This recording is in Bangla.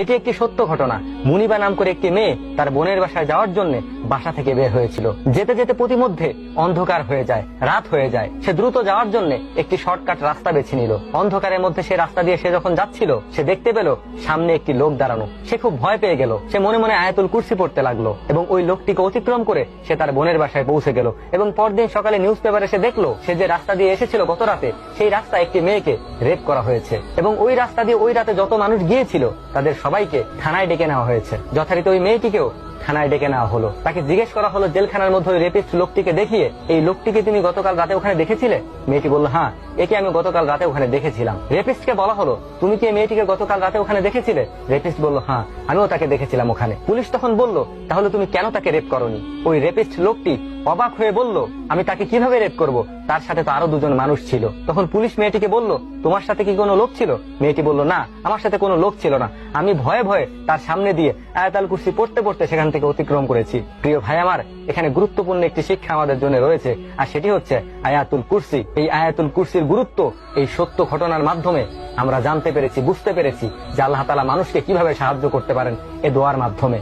এটি একটি সত্য ঘটনা। মুনিবা নাম করে একটি মেয়ে তার বোনের বাসায় যাওয়ার জন্য বাসা থেকে বের হয়েছিল। যেতে যেতে প্রতিমধ্যে অন্ধকার হয়ে যায়, রাত হয়ে যায়। সে দ্রুত যাওয়ার জন্য একটি শর্টকাট রাস্তা বেছে নিল। অন্ধকারের মধ্যে সে রাস্তা দিয়ে সে যখন যাচ্ছিল, সে দেখতে পেল সামনে একটি লোক দাঁড়ানো। সে খুব ভয় পেয়ে গেল। সে মনে মনে আয়াতুল কুরসি পড়তে লাগলো এবং ওই লোকটিকে অতিক্রম করে সে তার বোনের বাসায় পৌঁছে গেল। এবং পরদিন সকালে নিউজ পেপারে সে দেখলো সে যে রাস্তা দিয়ে এসেছিল গত রাতে, সেই রাস্তায় একটি মেয়েকে রেপ করা হয়েছে। এবং ওই রাস্তা দিয়ে ওই রাতে যত মানুষ গিয়েছিল তাদের সবাইকে থানায় ডেকে নেওয়া হয়েছে। যথারীতি ওই মেয়েটিকেও থানায় ডেকে নেওয়া হলো। তাকে জিজ্ঞেস করা হলো জেলখানার মধ্যে ওই রেপিস্ট লোকটিকে দেখিয়ে, এই লোকটিকে তুমি গতকাল রাতে ওখানে দেখেছিলে? মেয়েটি বলল, হ্যাঁ, একে আমি গতকাল রাতে ওখানে দেখেছিলাম। রেপিস্টকে বলা হলো, তুমি কি এই মেয়েটিকে গতকাল রাতে ওখানে দেখেছিলে? রেপিস্ট বলল, হ্যাঁ, আমিও তাকে দেখেছিলাম ওখানে। পুলিশ তখন বলল, তাহলে তুমি কেন তাকে রেপ করনি? ওই রেপিস্ট লোকটি অবাক হয়ে বলল, আমি তাকে কিভাবে রেপ করব? তার সাথে তো আরো দুজন মানুষ ছিল। তখন পুলিশ মেয়েটিকে বলল, তোমার সাথে কি কোনো লোক ছিল? মেয়েটি বলল, না, আমার সাথে কোনো লোক ছিল না। আমি ভয়ে ভয়ে তার সামনে দিয়ে আয়াতুল কুরসি পড়তে পড়তে সেখান থেকে অতিক্রম করেছি। প্রিয় ভাই আমার, এখানে গুরুত্বপূর্ণ একটি শিক্ষা আমাদের জন্য রয়েছে, আর সেটি হচ্ছে আয়াতুল কুরসি। এই আয়াতুল কুরসির গুরুত্ব এই সত্য ঘটনার মাধ্যমে আমরা জানতে পেরেছি, বুঝতে পেরেছি যে আল্লাহ তাআলা মানুষকে কিভাবে সাহায্য করতে পারেন এ দোয়ার মাধ্যমে।